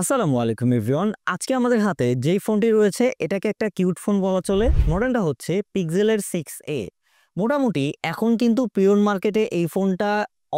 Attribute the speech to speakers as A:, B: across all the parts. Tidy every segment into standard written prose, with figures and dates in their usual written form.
A: আসসালামু আলাইকুম এভরিওয়ান। আজকে আমাদের হাতে যেই ফোনটি রয়েছে এটাকে একটা কিউট ফোন বলা চলে। মডেলটা হচ্ছে পিক্সেলের 6a। মোটামুটি এখন কিন্তু পিওন মার্কেটে এই ফোনটা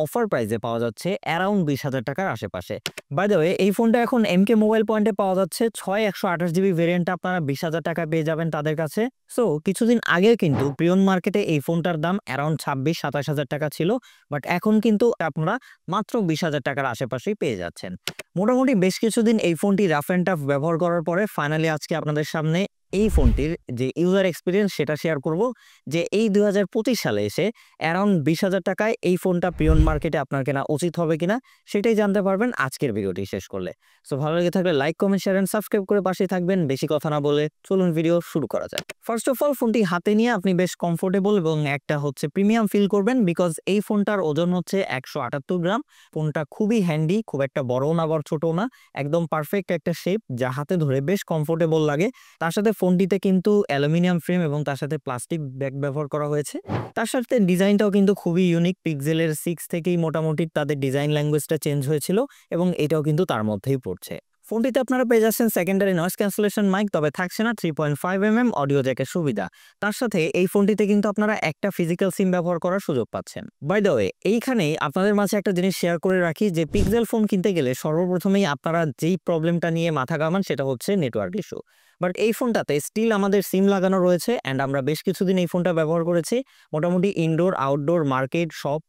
A: অফার প্রাইসে পাওয়া যাচ্ছে অ্যারাউন্ড 20,000 টাকার আশেপাশে। বাই দ্য ওয়ে এই ফোনটা এখন এমকে মোবাইল পয়েন্টে পাওয়া যাচ্ছে 6 128 জিবি ভেরিয়েন্টটা আপনারা 20,000 টাকায় পেয়ে যাবেন তাদের কাছে। সো কিছুদিন আগে কিন্তু পিওন মার্কেটে এই ফোনটার দাম অ্যারাউন্ড 26 27 হাজার টাকা ছিল, বাট এখন কিন্তু আপনারা মাত্র 20,000 টাকার আশেপাশেই পেয়ে যাচ্ছেন। মোটামুটি বেশ কিছুদিন এই ফোনটি রাফ অ্যান্ড টাফ ব্যবহার করার পরে ফাইনালি আজকে আপনাদের সামনে এই ফোনটির যে ইউজার এক্সপিরিয়েন্স সেটা শেয়ার করব, যে এই 2025 সালে এসে অ্যারাউন্ড 20,000 টাকায় এই ফোনটা পিওন মার্কেটে আপনার কেনা উচিত হবে কিনা সেটাই জানতে পারবেন আজকের ভিডিওটি শেষ করলে। সো ভালো লেগে থাকলে like comment share and subscribe করে পাশে থাকবেন। বেশি কথা না বলে চলুন ভিডিও শুরু করা যাক। ফার্স্ট অফ অল ফোনটি হাতে নিয়ে আপনি বেশ কমফোর্টেবল এবং একটা হচ্ছে প্রিমিয়াম ফিল করবেন, বিকজ এই ফোনটার ওজন হচ্ছে 178 গ্রাম। ফোনটা খুবই হ্যান্ডি, খুব একটা বড়ও না আবার ছোটও না, একদম পারফেক্ট একটা শেপ যা হাতে ধরে বেশ কমফোর্টেবল লাগে। তার সাথে ফোনটিতে কিন্তু অ্যালুমিনিয়াম ফ্রেম এবং তার সাথে প্লাস্টিক ব্যাগ ব্যবহার করা হয়েছে। তার সাথে ডিজাইনটাও কিন্তু খুবই ইউনিক। পিক্সেলের 6 থেকেই মোটামুটি তাদের ডিজাইন ল্যাঙ্গুয়েজটা চেঞ্জ হয়েছিল এবং এটাও কিন্তু তার মধ্যেই পড়ছে। ফোনটিতে আপনারা পেয়ে যাচ্ছেন সেকেন্ডারি নয়েজ ক্যান্সেলেশন মাইক, তবে থাকছে না 3.5mm অডিও জ্যাকের সুবিধা। তার সাথে এই ফোনটিতে কিন্তু আপনারা একটা ফিজিক্যাল সিম ব্যবহার করার সুযোগ পাচ্ছেন। বাই দ্য ওয়ে এইখানেই আপনাদের মাঝে একটা জিনিস শেয়ার করে রাখি, যে পিক্সেল ফোন কিনতে গেলে সর্বপ্রথমেই আপনারা যেই প্রবলেমটা নিয়ে মাথা ঘামান সেটা হচ্ছে নেটওয়ার্ক ইস্যু। বাট এই ফোনটাতে স্টিল আমাদের সিম লাগানো রয়েছে অ্যান্ড আমরা বেশ কিছুদিন এই ফোনটা ব্যবহার করেছি। মোটামুটি ইনডোর আউটডোর মার্কেট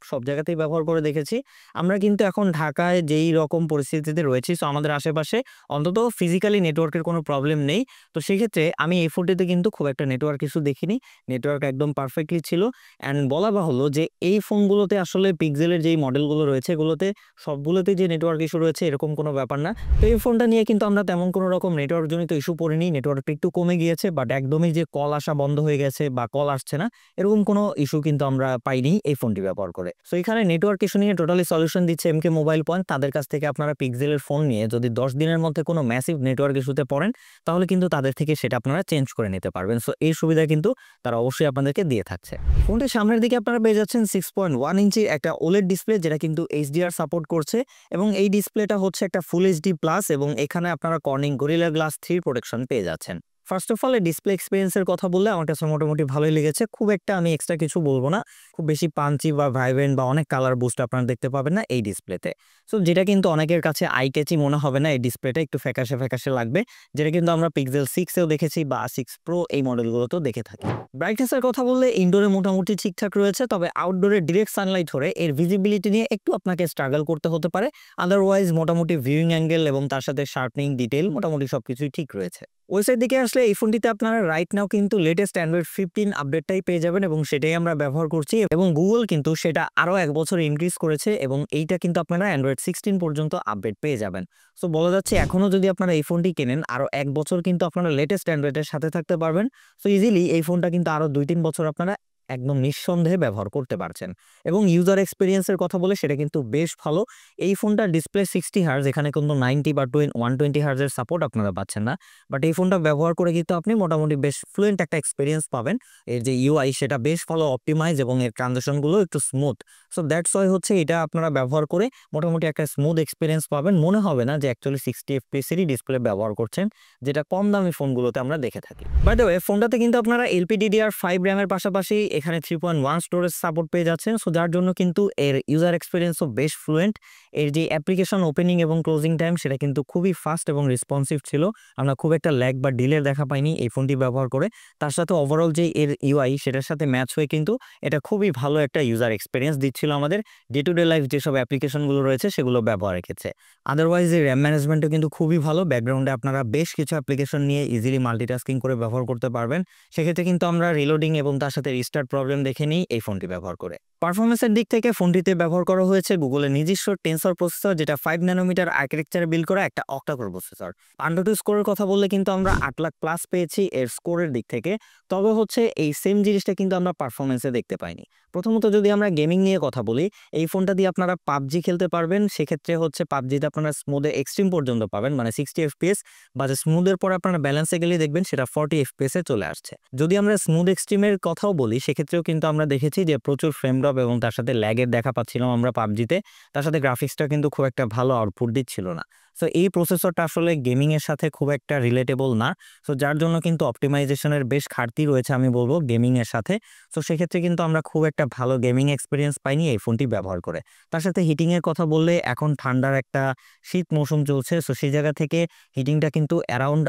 A: সব জায়গাতেই ব্যবহার করে দেখেছি। আমরা কিন্তু এখন ঢাকায় যেই রকম পরিস্থিতিতে রয়েছি, সো আমাদের আশেপাশে অন্তত ফিজিক্যালি নেটওয়ার্কের কোনো প্রবলেম নেই। তো সেক্ষেত্রে আমি এই ফোনটিতে কিন্তু খুব একটা নেটওয়ার্ক ইস্যু দেখিনি। নেটওয়ার্ক একদম পারফেক্টলি ছিল। অ্যান্ড বলা বাহুল্য যে এই ফোনগুলোতে আসলে পিক্সেলের যেই মডেলগুলো রয়েছে এগুলোতে সবগুলোতে যে নেটওয়ার্ক ইস্যু রয়েছে এরকম কোনো ব্যাপার না। তো এই ফোনটা নিয়ে কিন্তু আমরা তেমন কোনো রকম নেটওয়ার্কজনিত ইস্যু পড়িনি। নেটওয়ার্কটা একটু কমে গিয়েছে, বাট একদমই যে কল আসা বন্ধ হয়ে গেছে বা কল আসছে না এরকম কোনো ইস্যু কিন্তু আমরা পাইনি এই ফোনটি ব্যবহার করে। সো এখানে নেটওয়ার্ক ইস্যু নিয়ে টোটালি সলিউশন দিচ্ছে এমকে মোবাইল পয়েন্ট। তাদের কাছ থেকে আপনারা পিক্সেলের ফোন নিয়ে যদি 10 দিনের মধ্যে কোনো ম্যাসিভ নেটওয়ার্ক ইস্যুতে পড়েন তাহলে কিন্তু তাদের থেকে সেটা আপনারা চেঞ্জ করে নিতে পারবেন। সো এই সুবিধা কিন্তু তারা অবশ্যই আপনাদেরকে দিয়ে থাকছে। ফোনটির সামনের দিকে আপনারা পেয়ে যাচ্ছেন 6.1 ইঞ্চির একটা ওলেড ডিসপ্লে, যেটা কিন্তু এইচডিআর সাপোর্ট করছে এবং এই ডিসপ্লেটা হচ্ছে একটা ফুল এইচডি প্লাস এবং এখানে আপনারা কর্নিং গরিলা গ্লাস 3 প্রোটেকশন পেয়ে যাচ্ছেন। ফার্স্ট অফ অল এই ডিসপ্লে এক্সপিরিয়েন্সের কথা বললে আমার কাছে মোটামুটি ভালোই লেগেছে। খুব একটা আমি এক্সট্রা কিছু বলবো না, খুব বেশি পাঞ্চি বা ভাইব্রেন্ট বা অনেক কালার বুস্ট আপনারা দেখতে পাবেন না এই ডিসপ্লেতে। সো যেটা কিন্তু অনেকের কাছে আই ক্যাচি মনে হবে না, এই ডিসপ্লেটা একটু ফ্যাকাশে ফ্যাকাশে লাগবে, যেটা কিন্তু আমরা পিক্সেল 6এও দেখেছি বা 6 প্রো এই মডেলগুলোতেও দেখে থাকি। ব্রাইটনেসের কথা বললে ইনডোরে মোটামুটি ঠিকঠাক রয়েছে, তবে আউটডোরে ডিরেক্ট সানলাইট ধরে এর ভিজিবিলিটি নিয়ে একটু আপনাকে স্ট্রাগল করতে হতে পারে। আদারওয়াইজ মোটামুটি ভিউইং অ্যাঙ্গেল এবং তার সাথে শার্পনিং ডিটেল মোটামুটি সবকিছুই ঠিক রয়েছে। ওয়েবসাইট দিকে আসলে এই ফোনটিতে আপনারা রাইট নাও কিন্তু লেটেস্ট অ্যান্ড্রয়েড 15 আপডেটটাই পেয়ে যাবেন এবং সেটাই আমরা ব্যবহার করছি এবং গুগল কিন্তু সেটা আরও 1 বছর ইনক্রিজ করেছে এবং এইটা কিন্তু আপনারা অ্যান্ড্রয়েড 16 পর্যন্ত আপডেট পেয়ে যাবেন। সো বলা যাচ্ছে এখনও যদি আপনারা এই ফোনটি কেনেন আরও 1 বছর কিন্তু আপনারা লেটেস্ট অ্যান্ড্রয়েডের সাথে থাকতে পারবেন। সো ইজিলি এই ফোনটা কিন্তু আরও 2-3 বছর আপনারা একদম নিঃসন্দেহে ব্যবহার করতে পারছেন। এবং ইউজার এক্সপিরিয়েন্সের কথা বলে সেটা কিন্তু বেশ ভালো। এই ফোনটার ডিসপ্লে 60 হার্জ, এখানে কিন্তু 90 বা 120 হার্জের সাপোর্ট আপনারা পাচ্ছেন না, বাট এই ফোনটা ব্যবহার করে কিন্তু আপনি মোটামুটি বেশ ফ্লুয়েন্ট একটা এক্সপিরিয়েন্স পাবেন। এর যে ইউআই সেটা বেশ ভালো অপটিমাইজ এবং এর ট্রানজিশনগুলো একটু স্মুথ। সো দ্যাটস ওয়াই হচ্ছে এটা আপনারা ব্যবহার করে মোটামুটি একটা স্মুথ এক্সপিরিয়েন্স পাবেন। মনে হবে না যে অ্যাকচুয়ালি 60 এফপিএসেরই ডিসপ্লে ব্যবহার করছেন, যেটা কম দামি ফোনগুলোতে আমরা দেখে থাকি। বাই দ্য ওয়ে ফোনটাতে কিন্তু আপনারা LPDDR5 র্যামের পাশাপাশি এখানে 3.1 স্টোরেজ সাপোর্ট পেয়ে যাচ্ছেন। সো যার জন্য কিন্তু এর ইউজার এক্সপিরিয়েন্সও বেশ ফ্লুয়েন্ট। এর যে অ্যাপ্লিকেশন ওপেনিং এবং ক্লোজিং টাইম সেটা কিন্তু খুবই ফাস্ট এবং রেসপন্সিভ ছিল। আমরা খুব একটা ল্যাগ বা ডিলে দেখা পাইনি এই ফোনটি ব্যবহার করে। তার সাথে ওভারঅল যে এর ইউআই সেটার সাথে ম্যাচ হয়ে কিন্তু এটা খুবই ভালো একটা ইউজার এক্সপিরিয়েন্স দিচ্ছিল আমাদের ডে টু ডে লাইফ যেসব অ্যাপ্লিকেশনগুলো রয়েছে সেগুলো ব্যবহারের ক্ষেত্রে। আদারওয়াইজ এই র্যাম ম্যানেজমেন্টও কিন্তু খুবই ভালো। ব্যাকগ্রাউন্ডে আপনারা বেশ কিছু অ্যাপ্লিকেশন নিয়ে ইজিলি মাল্টিটাস্কিং করে ব্যবহার করতে পারবেন। সেক্ষেত্রে কিন্তু আমরা রিলোডিং এবং তার সাথে রিস্টার্ট প্রবলেম দেখে নিই এই ফোনটি ব্যবহার করে। পারফরমেন্সের দিক থেকে ফোনটিতে ব্যবহার করা হয়েছে গুগলের নিজস্ব টেনসর প্রসেসর, যেটা 5 ন্যানোমিটার আর্কিটেকচারে বিল্ড করা একটা অক্টা-কোর প্রসেসর। AnTuTu স্কোরের কথা বললে কিন্তু আমরা 8 লাখ প্লাস পেয়েছি এর স্কোরের দিক থেকে। তবে হচ্ছে এই সেম জিনিসটা কিন্তু আমরা পারফরমেন্সে দেখতে পাইনি। প্রথমত যদি আমরা গেমিং নিয়ে কথা বলি, এই ফোনটা দিয়ে আপনারা পাবজি খেলতে পারবেন। সেক্ষেত্রে হচ্ছে পাবজিতে আপনারা স্মুথে এক্সট্রিম পর্যন্ত পাবেন, মানে 60 এফপিএস, বা স্মুথের পর আপনারা ব্যালেন্সে গেলে দেখবেন সেটা 40 এফপিএস এ চলে আসছে। যদি আমরা স্মুথ এক্সট্রিমের কথাও বলি সেক্ষেত্রেও কিন্তু আমরা দেখেছি যে প্রচুর ফ্রেম ড্রপ এবং তার সাথে ল্যাগের দেখা পাচ্ছিলাম আমরা পাবজিতে। তার সাথে গ্রাফিক্সটা কিন্তু খুব একটা ভালো আউটপুট দিচ্ছিল না। সো এই প্রসেসরটা আসলে গেমিংয়ের সাথে খুব একটা রিলেটেবল না। সো যার জন্য কিন্তু অপটিমাইজেশনের বেশ ঘাটতি রয়েছে আমি বলব গেমিংয়ের সাথে। সো সেক্ষেত্রে কিন্তু আমরা খুব একটা ভালো গেমিং এক্সপিরিয়েন্স পাইনি এই ফোনটি ব্যবহার করে। তার সাথে হিটিংয়ের কথা বললে এখন ঠান্ডার একটা শীত মৌসুম চলছে। সো সেই জায়গা থেকে হিটিংটা কিন্তু অ্যারাউন্ড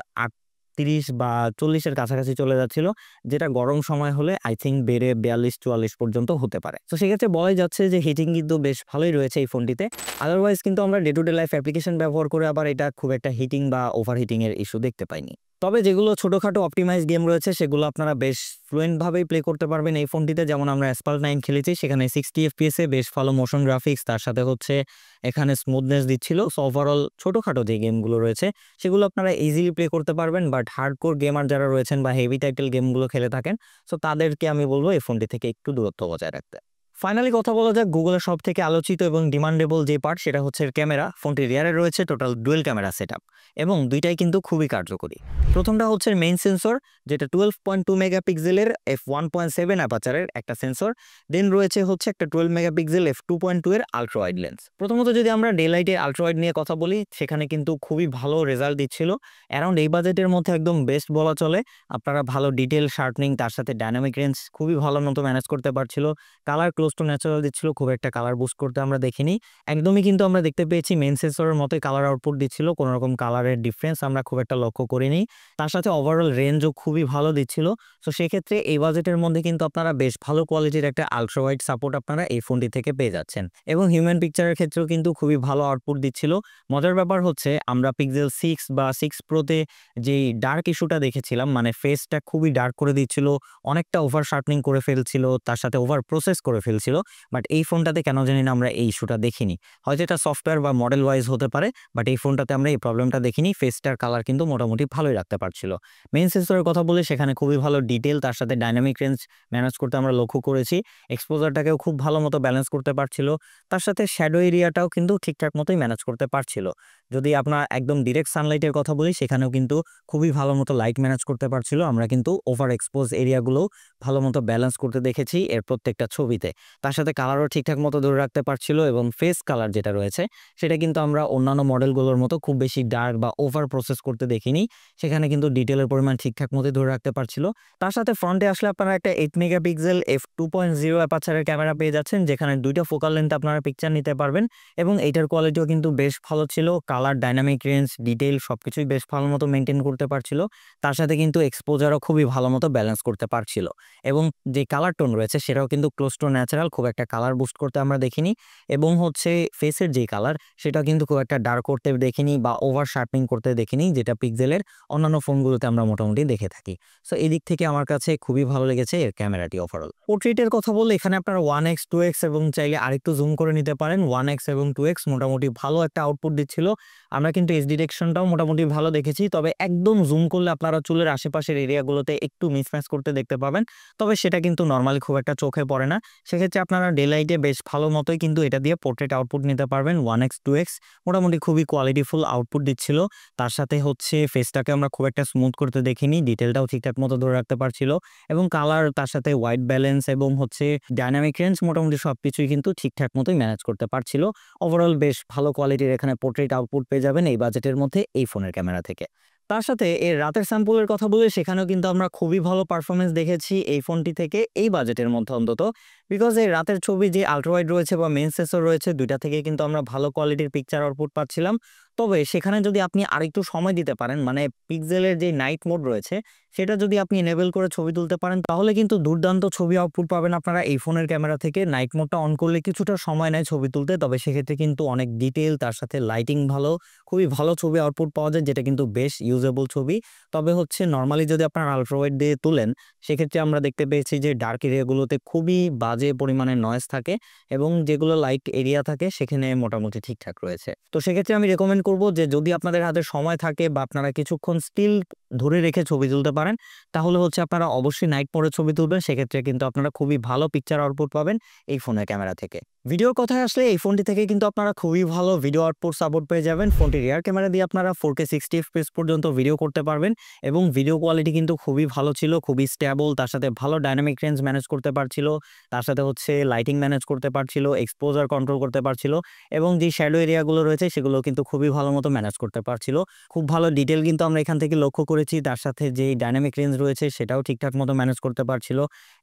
A: ৩৮ বা ৪০ এর কাছাকাছি চলে যাচ্ছিল, যেটা গরম সময় হলে আই থিংক বেড়ে ৪২-৪৪ পর্যন্ত হতে পারে। তো সেক্ষেত্রে বলাই যাচ্ছে যে হিটিং কিন্তু বেশ ভালোই রয়েছে এই ফোনটিতে। আদারওয়াইজ কিন্তু আমরা day to day life application ব্যবহার করে আবার এটা খুব একটা হিটিং বা ওভার হিটিং এর ইস্যু দেখতে পাইনি। তবে যেগুলো ছোটখাটো অপটিমাইজ গেম রয়েছে সেগুলো আপনারা বেশ ফ্লুয়েন্টভাবেই প্লে করতে পারবেন এই ফোনটিতে। যেমন আমরা অ্যাসফাল্ট 9 খেলেছি, সেখানে 60 FPS এ বেশ ভালো মোশন গ্রাফিক্স, তার সাথে হচ্ছে এখানে স্মুথনেস দিচ্ছিল। সো ওভারঅল ছোটখাটো যে গেমগুলো রয়েছে সেগুলো আপনারা ইজিলি প্লে করতে পারবেন। বাট হার্ডকোর গেমার যারা রয়েছেন বা হেভি টাইটেল গেমগুলো খেলে থাকেন, সো তাদেরকে আমি বলবো এই ফোনটি থেকে একটু দূরত্ব বজায় রাখতে। ফাইনালি কথা বলা যাক গুগলের সব থেকে আলোচিত এবং ডিমান্ডেবল যে পার্ট, সেটা হচ্ছে ক্যামেরা। ফোনটির রিয়ারে রয়েছে টোটাল ডুয়েল ক্যামেরা সেটআপ এবং দুইটাই কিন্তু খুবই কার্যকরী। প্রথমটা হচ্ছে মেইন সেন্সর, যেটা 12.2 মেগাপিক্সেলের f1.7 অ্যাপাচারের একটা সেন্সর। দেন রয়েছে হচ্ছে একটা 12 মেগাপিক্সেল f2.2 এর আলট্রা ওয়াইড লেন্স। প্রথমত যদি আমরা ডে লাইটের আলট্রা ওয়াইড নিয়ে কথা বলি, সেখানে কিন্তু খুবই ভালো রেজাল্ট দিচ্ছিল। অ্যারাউন্ড এই বাজেটের মধ্যে একদম বেস্ট বলা চলে। আপনারা ভালো ডিটেল শার্পনিং, তার সাথে ডাইনামিক রেঞ্জ খুবই ভালো মতো ম্যানেজ করতে পারছিল। কালার ক্লোজ টু ন্যাচারাল দিচ্ছিল, খুব একটা কালার বুস্ট করতে আমরা দেখিনি। একদমই কিন্তু আমরা দেখতে পেয়েছি মেইন সেন্সরের মতোই কালার আউটপুট দিচ্ছিল, কোনো রকম কালারের ডিফারেন্স আমরা খুব একটা লক্ষ্য করিনি। তার সাথে ওভারঅল রেঞ্জও খুবই ভালো দিচ্ছিল। সো সেক্ষেত্রে এই বাজেটের মধ্যে কিন্তু আপনারা বেশ ভালো কোয়ালিটির একটা আলট্রা ওয়াইড সাপোর্ট আপনারা এই ফোনটি থেকে পেয়ে যাচ্ছেন এবং হিউম্যান পিকচারের ক্ষেত্রেও কিন্তু খুবই ভালো আউটপুট দিচ্ছিল। মজার ব্যাপার হচ্ছে আমরা পিক্সেল 6 বা 6 প্রোতে যেই ডার্ক ইস্যুটা দেখেছিলাম, মানে ফেসটা খুবই ডার্ক করে দিচ্ছিল, অনেকটা ওভার শার্পনিং করে ফেলছিল, তার সাথে ওভার প্রসেস করে ফেলছিল। বাট এই ফোনটাতে কেন জানি না আমরা এই ইস্যুটা দেখিনি। হয়তো এটা সফটওয়্যার বা মডেল ওয়াইজ হতে পারে, বাট এই ফোনটাতে আমরা এই প্রবলেমটা দেখিনি। ফেসটার কালার কিন্তু মোটামুটি ভালোই রাখতে পারছিল। মেইন সেন্সরের কথা বলে সেখানে খুবই ভালো ডিটেল, তার সাথে ডাইনামিক রেঞ্জ ম্যানেজ করতে আমরা লক্ষ্য করেছি। এক্সপোজারটাকেও খুব ভালো মতো ব্যালেন্স করতে পারছিল, তার সাথে শ্যাডো এরিয়াটাও কিন্তু ঠিকঠাক মতোই ম্যানেজ করতে পারছিল। যদি আপনার একদম ডিরেক্ট সানলাইটের কথা বলি, সেখানেও কিন্তু খুবই ভালো মতো লাইট ম্যানেজ করতে পারছিল। আমরা কিন্তু ওভার এক্সপোজ এরিয়াগুলোও ভালো মতো ব্যালেন্স করতে দেখেছি এর প্রত্যেকটা ছবিতে। তার সাথে কালারও ঠিকঠাক মতো ধরে রাখতে পারছিল এবং ফেস কালার যেটা রয়েছে সেটা কিন্তু আমরা অন্যান্য মডেলগুলোর মতো খুব বেশি ডার্ক বা ওভার প্রসেস করতে দেখিনি। সেখানে কিন্তু ডিটেলের পরিমাণ ঠিকঠাক মতো ধরে রাখতে পারছিল। তার সাথে ফ্রন্টে আসলে আপনারা একটা 8 মেগাপিক্সেল f2.0 অ্যাপাচারের ক্যামেরা পেয়ে যাচ্ছেন, যেখানে দুইটা ফোকাল লেন্থে আপনারা পিকচার নিতে পারবেন এবং এইটার কোয়ালিটিও কিন্তু বেশ ভালো ছিল। কালার, ডাইনামিক রেঞ্জ, ডিটেল সবকিছুই বেশ ভালো মতো মেনটেন করতে পারছিল। তার সাথে কিন্তু এক্সপোজারও খুবই ভালো মতো ব্যালেন্স করতে পারছিল এবং যে কালার টোন রয়েছে সেটাও কিন্তু ক্লোজ টু ন্যাচারাল, খুব একটা কালার বুস্ট করতে আমরা দেখিনি। এবং হচ্ছে ফেসের যে কালার সেটা কিন্তু খুব একটা ডার্ক করতে দেখিনি বা ওভার শার্পনিং করতে দেখিনি, যেটা পিক্সেলের অন্যান্য ফোনগুলোতে আমরা মোটামুটি দেখে থাকি। সো এই দিক থেকে আমার কাছে খুবই ভালো লেগেছে এর ক্যামেরাটি ওভারঅল। পোর্ট্রেটের কথা বললে এখানে আপনারা 1x 2x এবং চাইলে আরেকটু জুম করে নিতে পারেন। 1x এবং 2x মোটামুটি ভালো একটা আউটপুট দিচ্ছিল। আমরা কিন্তু এস ডিরেকশনটাও মোটামুটি ভালো দেখেছি, তবে একদম জুম করলে আপনারা চুলের আশেপাশের এরিয়াগুলোতে একটু মিসম্যাচ করতে দেখতে পাবেন, তবে সেটা কিন্তু নর্মালি খুব একটা চোখে পড়ে না। সেক্ষেত্রে আপনারা ডে লাইটে বেশ ভালো মতোই কিন্তু এটা দিয়ে পোর্ট্রেট আউটপুট নিতে পারবেন। 1x 2x মোটামুটি খুবই কোয়ালিটিফুল আউটপুট দিচ্ছিল। তার সাথে হচ্ছে ফেসটাকে আমরা খুব একটা স্মুথ করতে দেখিনি, ডিটেলটাও ঠিকঠাক মতো ধরে রাখতে পারছিল এবং কালার, তার সাথে হোয়াইট ব্যালেন্স এবং হচ্ছে ডাইনামিক রেঞ্জ মোটামুটি সবকিছুই কিন্তু ঠিকঠাক মতোই ম্যানেজ করতে পারছিল। ওভারঅল বেশ ভালো কোয়ালিটির এখানে পোর্ট্রেট আউটপুট পেয়ে যাবেন এই বাজেটের মধ্যে এই ফোনের ক্যামেরা থেকে। তার সাথে এর রাতের স্যাম্পলের কথা বলে সেখানেও কিন্তু আমরা খুবই ভালো পারফরমেন্স দেখেছি এই ফোনটি থেকে এই বাজেটের মধ্যে অন্তত। বিকজ এই রাতের ছবি যে আলট্রা ওয়াইড রয়েছে বা মেইন সেন্সর রয়েছে, দুইটা থেকে কিন্তু আমরা ভালো কোয়ালিটির পিকচার আউটপুট পাচ্ছিলাম। তবে সেখানে যদি আপনি আরেকটু সময় দিতে পারেন, মানে পিক্সেলের যে নাইট মোড রয়েছে সেটা যদি আপনি এনেবল করে ছবি তুলতে পারেন, তাহলে কিন্তু দুর্দান্ত ছবি আউটপুট পাবেন আপনারা এই ফোনের ক্যামেরা থেকে। নাইট মোডটা অন করলে কিছুটা সময় নেয় ছবি তুলতে, তবে সেক্ষেত্রে কিন্তু অনেক ডিটেল, তার সাথে লাইটিং ভালো, খুবই ভালো ছবি আউটপুট পাওয়া যায়, যেটা কিন্তু বেশ ইউজেবল ছবি। তবে হচ্ছে নর্মালি যদি আপনার আলট্রা ওয়াইড দিয়ে তুলেন, সেক্ষেত্রে আমরা দেখতে পেয়েছি যে ডার্ক এরিয়াগুলোতে খুবই বাজে পরিমাণে নয়েজ থাকে এবং যেগুলো লাইট এরিয়া থাকে সেখানে মোটামুটি ঠিকঠাক রয়েছে। তো সেক্ষেত্রে আমি রেকমেন্ড করব যে যদি আপনাদের হাতে সময় থাকে বা আপনারা কিছুক্ষণ স্টিল ধরে রেখে ছবি তুলতে পারেন, তাহলে হচ্ছে আপনারা অবশ্যই নাইট মোডে ছবি তুলবেন। সেক্ষেত্রে কিন্তু আপনারা খুবই ভালো পিকচার আউটপুট পাবেন এই ফোনের ক্যামেরা থেকে। ভিডিওর কথায় আসলে এই ফোনটি থেকে কিন্তু আপনারা খুবই ভালো ভিডিও আউটপুট সাপোর্ট পেয়ে যাবেন। ফোনটির রিয়ার ক্যামেরা দিয়ে আপনারা 4K 60 এফপিএস পর্যন্ত ভিডিও করতে পারবেন এবং ভিডিও কোয়ালিটি কিন্তু খুবই ভালো ছিল, খুবই স্টেবল। তার সাথে ভালো ডাইনামিক রেঞ্জ ম্যানেজ করতে পারছিল, তার সাথে হচ্ছে লাইটিং ম্যানেজ করতে পারছিল, এক্সপোজার কন্ট্রোল করতে পারছিল এবং যে শ্যাডো এরিয়াগুলো রয়েছে সেগুলো কিন্তু খুবই ভালো মতো ম্যানেজ করতে পারছিল। খুব ভালো ডিটেল কিন্তু আমরা এখান থেকে লক্ষ্য করেছি। তার সাথে যেই ডাইনামিক রেঞ্জ রয়েছে সেটাও ঠিকঠাক মতো ম্যানেজ করতে পারছিল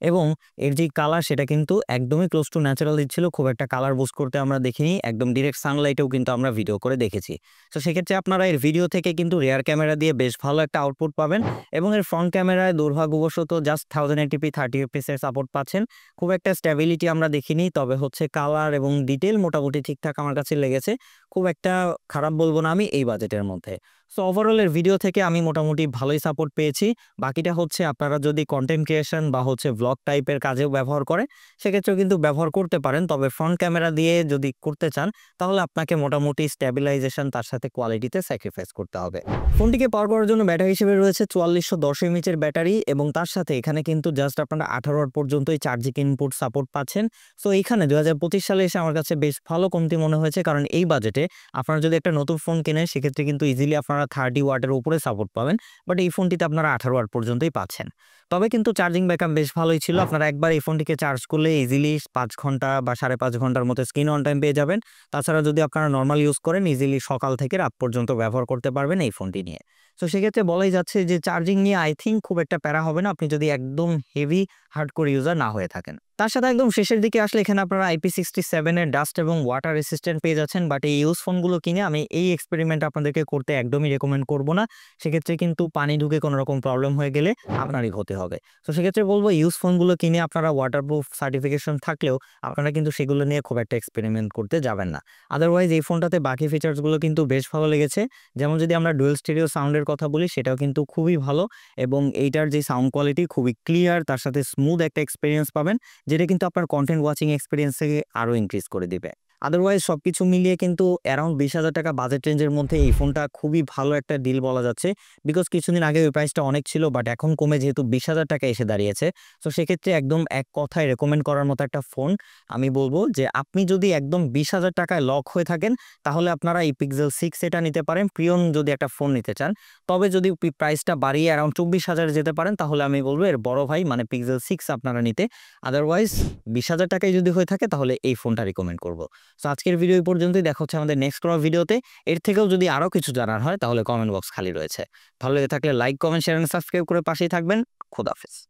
A: এবং এর যে কালার সেটা কিন্তু একদমই ক্লোজ টু ন্যাচারাল দিচ্ছিল। খুব একটা কালার বুস্ট করতে আমরা দেখিনি, একদম ডিরেক্ট সানলাইটেও কিন্তু আমরা ভিডিও করে দেখেছি। তো সেক্ষেত্রে আপনারা এর ভিডিও থেকে কিন্তু রিয়ার ক্যামেরা দিয়ে বেশ ভালো একটা আউটপুট পাবেন এবং এর ফ্রন্ট ক্যামেরায় দুর্ভাগ্যবশত জাস্ট 1080p 30 fps এর সাপোর্ট পাচ্ছেন। খুব একটা স্ট্যাবিলিটি আমরা দেখিনি, তবে হচ্ছে কালার এবং ডিটেল মোটামুটি ঠিকঠাক আমার কাছে লেগেছে। খুব একটা খারাপ বলবো না আমি এই বাজেটের মধ্যে। সো ওভারঅল এর ভিডিও থেকে আমি মোটামুটি ভালোই সাপোর্ট পেয়েছি। বাকিটা হচ্ছে আপনারা যদি কন্টেন্ট ক্রিয়েশন বা হচ্ছে ব্লগ টাইপের কাজেও ব্যবহার করেন সেক্ষেত্রেও কিন্তু ব্যবহার করতে পারেন, তবে ফ্রন্ট ক্যামেরা দিয়ে যদি করতে চান তাহলে আপনাকে মোটামুটি স্ট্যাবিলাইজেশন তার সাথে কোয়ালিটিতে স্যাক্রিফাইস করতে হবে। ফোনটিকে পাওয়ার করার জন্য ব্যাটারি হিসেবে রয়েছে 4410 এমএএইচ ব্যাটারি এবং তার সাথে এখানে কিন্তু জাস্ট আপনারা 18 ওয়াট পর্যন্তই চার্জিং ইনপুট সাপোর্ট পাচ্ছেন। সো এখানে 2025 সালে এসে আমার কাছে বেশ ভালো কমতি মনে হয়েছে, কারণ এই বাজেটে আপনারা যদি একটা নতুন ফোন কেনেন সেক্ষেত্রে কিন্তু ইজিলি আপনারা 30 ওয়াটের উপরে সাপোর্ট পাবেন, বাট এই ফোনটিতে আপনারা 18 ওয়াট পর্যন্তই পাচ্ছেন। তবে কিন্তু চার্জিং ব্যাকআপ বেশ ভালোই ছিল। আপনারা একবার এই ফোনটিকে চার্জ করলে ইজিলি 5 ঘন্টা বা 5.5 ঘন্টার মতো স্ক্রিন অন টাইম পেয়ে যাবেন। তাছাড়া যদি আপনারা নর্মাল ইউজ করেন ইজিলি সকাল থেকে রাত পর্যন্ত ব্যবহার করতে পারবেন এই ফোনটি নিয়ে। সো সেক্ষেত্রে বলাই যাচ্ছে যে চার্জিং নিয়ে আই থিঙ্ক খুব একটা প্যারা হবে না আপনি যদি একদম হেভি হার্ডকোর ইউজার না হয়ে থাকেন। তার সাথে একদম শেষের দিকে আসলে এখানে আপনারা IP67 এর ডাস্ট এবং ওয়াটার রেসিস্ট্যান্ট পেয়ে যাচ্ছেন, বাট এই ইউজ ফোনগুলো কিনে আমি এই এক্সপেরিমেন্ট আপনাদেরকে করতে একদমই রেকমেন্ড করব না। সেক্ষেত্রে কিন্তু পানি ঢুকে কোনো রকম প্রবলেম হয়ে গেলে আপনারই হতে হবে। তো সেক্ষেত্রে বলবো ইউজ ফোনগুলো কিনে আপনারা ওয়াটারপ্রুফ সার্টিফিকেশন থাকলেও আপনারা কিন্তু সেগুলো নিয়ে খুব একটা এক্সপেরিমেন্ট করতে যাবেন না। আদারওয়াইজ এই ফোনটাতে বাকি ফিচার্সগুলো কিন্তু বেশ ভালো লেগেছে। যেমন যদি আমরা ডুয়েল স্টেরিও সাউন্ডের কথা বলি সেটাও কিন্তু খুবই ভালো এবং এইটার যে সাউন্ড কোয়ালিটি খুবই ক্লিয়ার, তার সাথে স্মুথ একটা এক্সপেরিয়েন্স পাবেন যেটা কিন্তু আপনার কন্টেন্ট ওয়াচিং এক্সপেরিয়েন্স থেকে আরও ইনক্রিজ করে দিবে। আদারওয়াইজ সবকিছু মিলিয়ে কিন্তু অ্যারাউন্ড 20,000 টাকা বাজেট রেঞ্জের মধ্যে এই ফোনটা খুবই ভালো একটা ডিল বলা যাচ্ছে। বিকজ কিছুদিন আগে ওই প্রাইসটা অনেক ছিল, বাট এখন কমে যেহেতু 20,000 টাকা এসে দাঁড়িয়েছে, সো সেক্ষেত্রে একদম এক কথায় রেকমেন্ড করার মতো একটা ফোন। আমি বলবো যে আপনি যদি একদম 20,000 টাকায় লক হয়ে থাকেন তাহলে আপনারা এই পিক্সেল 6 এটা নিতে পারেন, প্রিয়ন যদি একটা ফোন নিতে চান। তবে যদি প্রাইসটা বাড়িয়ে অ্যারাউন্ড 24,000 যেতে পারেন তাহলে আমি বলবো এর বড় ভাই মানে পিক্সেল 6 আপনারা নিতে। আদারওয়াইজ 20,000 টাকায় যদি হয়ে থাকে তাহলে এই ফোনটা রিকমেন্ড করবো। সো আজকের ভিডিও এই পর্যন্তই, দেখা হচ্ছে আমাদের নেক্সট কোনো ভিডিওতে। এর থেকেও যদি আরও কিছু জানার হয় তাহলে কমেন্ট বক্স খালি রয়েছে। ভালো লেগে থাকলে like, comment, share and subscribe করে পাশেই থাকবেন। খোদা হাফেজ।